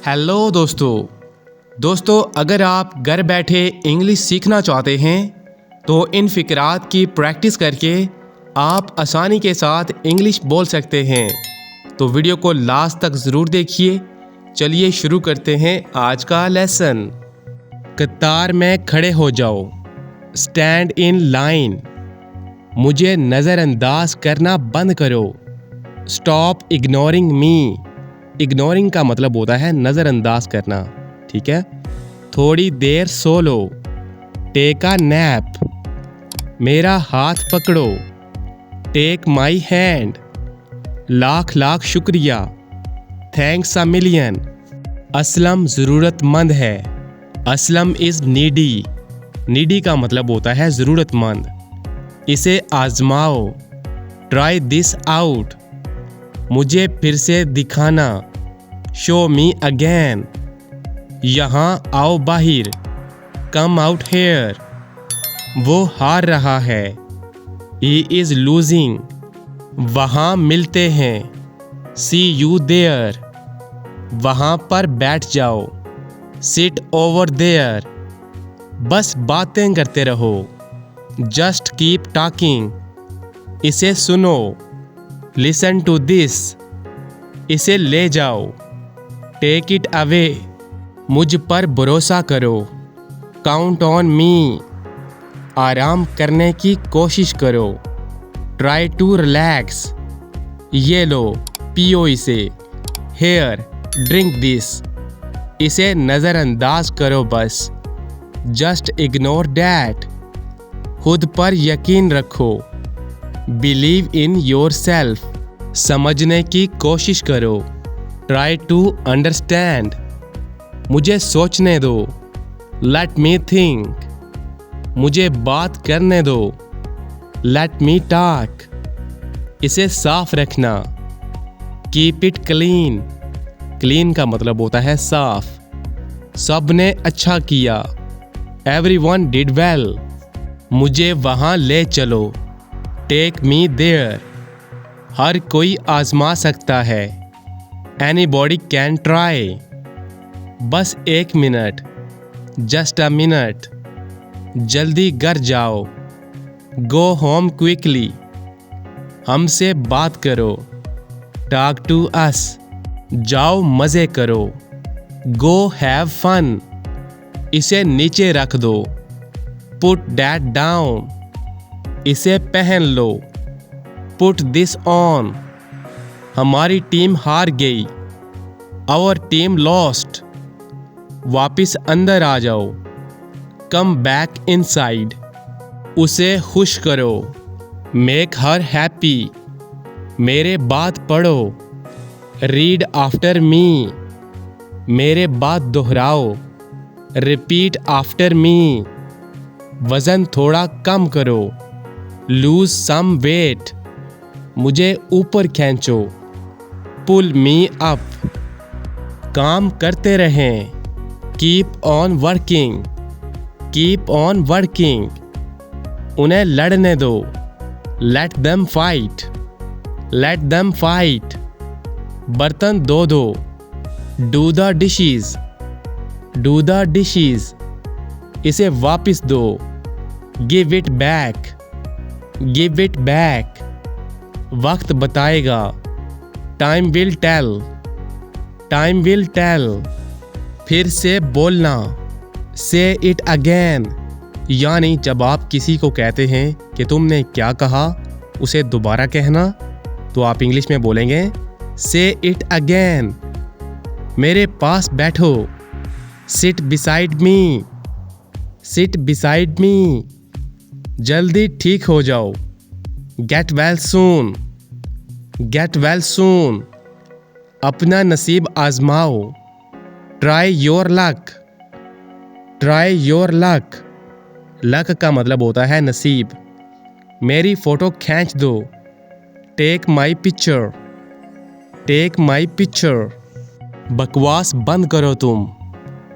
Hello दोस्तों अगर आप घर बैठे इंग्लिश सीखना चाहते हैं तो इन फ़िक्रात की प्रैक्टिस करके आप आसानी के साथ इंग्लिश बोल सकते हैं। तो वीडियो को लास्ट तक ज़रूर देखिए। चलिए शुरू करते हैं आज का लेसन। कतार में खड़े हो जाओ, स्टैंड इन लाइन। मुझे नज़रअंदाज करना बंद करो, स्टॉप इग्नोरिंग मी। इग्नोरिंग का मतलब होता है नज़रअंदाज करना, ठीक है। थोड़ी देर सो लो, टेक अ नैप। मेरा हाथ पकड़ो, take my hand. Lakh lakh शुक्रिया, थैंक्स अ मिलियन। असलम ज़रूरतमंद है, असलम इज़ नीडी। नीडी का मतलब होता है ज़रूरतमंद। इसे आजमाओ, ट्राई दिस आउट। मुझे फिर से दिखाना, शो मी अगेन। यहाँ आओ बाहर, कम आउट हेयर। वो हार रहा है, ही इज़ लूजिंग। वहाँ मिलते हैं, सी यू देयर। वहाँ पर बैठ जाओ, सिट ओवर देयर। बस बातें करते रहो, जस्ट कीप टॉकिंग। इसे सुनो, लिसन टू दिस। इसे ले जाओ, टेक इट अवे। मुझ पर भरोसा करो, काउंट ऑन मी। आराम करने की कोशिश करो, ट्राई टू रिलैक्स। ये लो, पियो इसे। Here, drink this. इसे नज़रअंदाज करो बस, जस्ट इग्नोर डैट। खुद पर यकीन रखो, बिलीव इन योर सेल्फ। समझने की कोशिश करो, ट्राई टू अंडरस्टैंड। मुझे सोचने दो, लेट मी थिंक। मुझे बात करने दो, लेट मी टॉक। इसे साफ रखना, कीप इट क्लीन। क्लीन का मतलब होता है साफ। सब ने अच्छा किया, एवरीवन डिड वेल। मुझे वहाँ ले चलो, टेक मी देयर। हर कोई आजमा सकता है, एनीबॉडी कैन ट्राई। बस एक मिनट, जस्ट अ मिनट। जल्दी घर जाओ, गो होम क्विकली। हमसे बात करो, टॉक टू अस। जाओ मज़े करो, गो हैव फन। इसे नीचे रख दो, पुट दैट डाउन। इसे पहन लो, पुट दिस ऑन। हमारी टीम हार गई, आवर टीम लॉस्ट। वापिस अंदर आ जाओ, कम बैक इनसाइड। उसे खुश करो, मेक हर हैप्पी। मेरे बात पढ़ो, रीड आफ्टर मी। मेरे बात दोहराओ, रिपीट आफ्टर मी। वज़न थोड़ा कम करो, लूज सम वेट। मुझे ऊपर खींचो, पुल मी अप। काम करते रहें, keep on working. Keep on working. उन्हें लड़ने दो, let them fight. Let them fight. बर्तन धो दो, do the dishes. Do the dishes. इसे वापस दो, give it back. Give it back. वक्त बताएगा, time will tell. Time will tell. फिर से बोलना, से इट अगेन। यानी जब आप किसी को कहते हैं कि तुमने क्या कहा, उसे दोबारा कहना, तो आप इंग्लिश में बोलेंगे से इट अगेन। मेरे पास बैठो, sit beside me. Sit beside me. जल्दी ठीक हो जाओ, get well soon. Get well soon. अपना नसीब आजमाओ, try your luck. Try your luck. Luck का मतलब होता है नसीब। मेरी फ़ोटो खींच दो, take my picture. Take my picture. बकवास बंद करो तुम,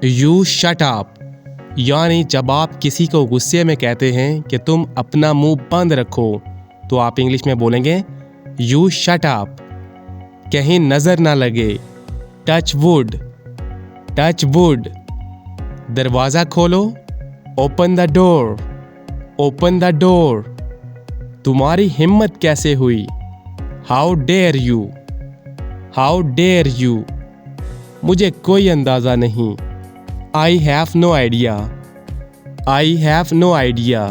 यू शट अप। यानी जब आप किसी को गुस्से में कहते हैं कि तुम अपना मुंह बंद रखो, तो आप इंग्लिश में बोलेंगे यू शट अप। कहीं नज़र ना लगे, टच वुड। Touch wood. दरवाज़ा खोलो, open the door, open the door. तुम्हारी हिम्मत कैसे हुई, how dare you, how dare you. मुझे कोई अंदाज़ा नहीं, I have no idea, I have no idea.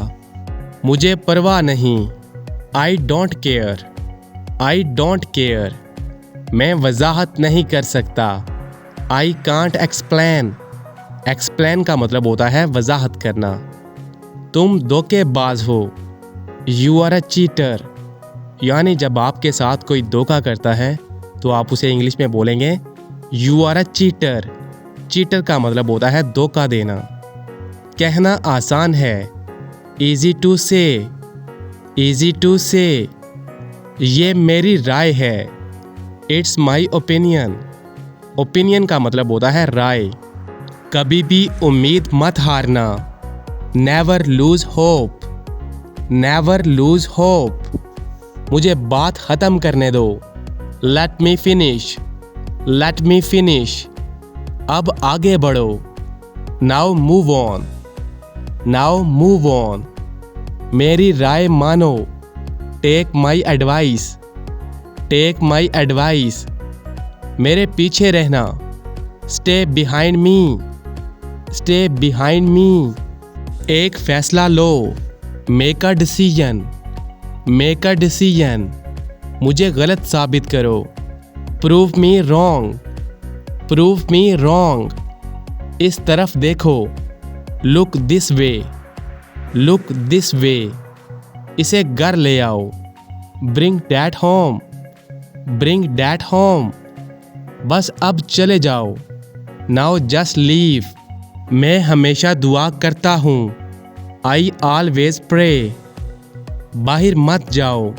मुझे परवाह नहीं, I don't care, I don't care. मैं वजाहत नहीं कर सकता, आई कांट एक्सप्लेन। एक्सप्लेन का मतलब होता है वजाहत करना। तुम धोखेबाज हो, यू आर अ चीटर। यानी जब आपके साथ कोई धोखा करता है तो आप उसे इंग्लिश में बोलेंगे you are a cheater. Cheater का मतलब होता है धोखा देना। कहना आसान है, easy to say, easy to say. ये मेरी राय है, इट्स माई ओपिनियन। ओपिनियन का मतलब होता है राय। कभी भी उम्मीद मत हारना, never lose hope, never lose hope. मुझे बात ख़त्म करने दो, let me finish, let me finish. अब आगे बढ़ो, now move on, now move on. मेरी राय मानो, take my advice, take my advice. मेरे पीछे रहना, stay behind me, stay behind me. एक फैसला लो, make a decision, make a decision. मुझे गलत साबित करो, prove me wrong, prove me wrong. इस तरफ देखो, look this way, look this way. इसे घर ले आओ, bring that home, bring that home. बस अब चले जाओ, नाउ जस्ट लीव। मैं हमेशा दुआ करता हूँ, आई ऑलवेज प्रे। बाहर मत जाओ,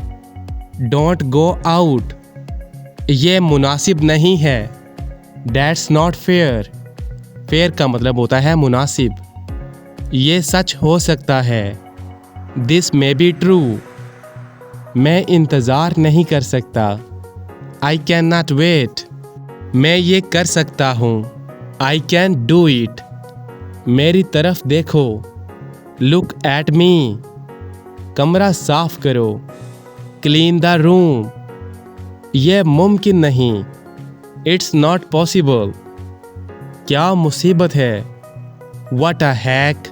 डोंट गो आउट। ये मुनासिब नहीं है, दैट्स नॉट फेयर। फेयर का मतलब होता है मुनासिब। ये सच हो सकता है, दिस मे बी ट्रू। मैं इंतज़ार नहीं कर सकता, आई कैन नॉट वेट। मैं ये कर सकता हूँ, आई कैन डू इट। मेरी तरफ देखो, लुक एट मी। कमरा साफ करो, क्लीन द रूम। यह मुमकिन नहीं, इट्स नॉट पॉसिबल। क्या मुसीबत है, व्हाट अ हैक।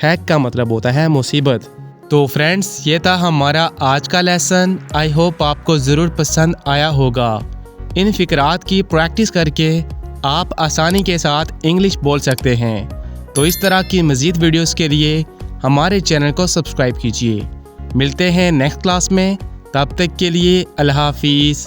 हैक का मतलब होता है मुसीबत। तो फ्रेंड्स, ये था हमारा आज का लेसन। आई होप आपको ज़रूर पसंद आया होगा। इन फ़िक्रात की प्रैक्टिस करके आप आसानी के साथ इंग्लिश बोल सकते हैं। तो इस तरह की मज़ीद वीडियोस के लिए हमारे चैनल को सब्सक्राइब कीजिए। मिलते हैं नेक्स्ट क्लास में, तब तक के लिए अल्लाह हाफिज़।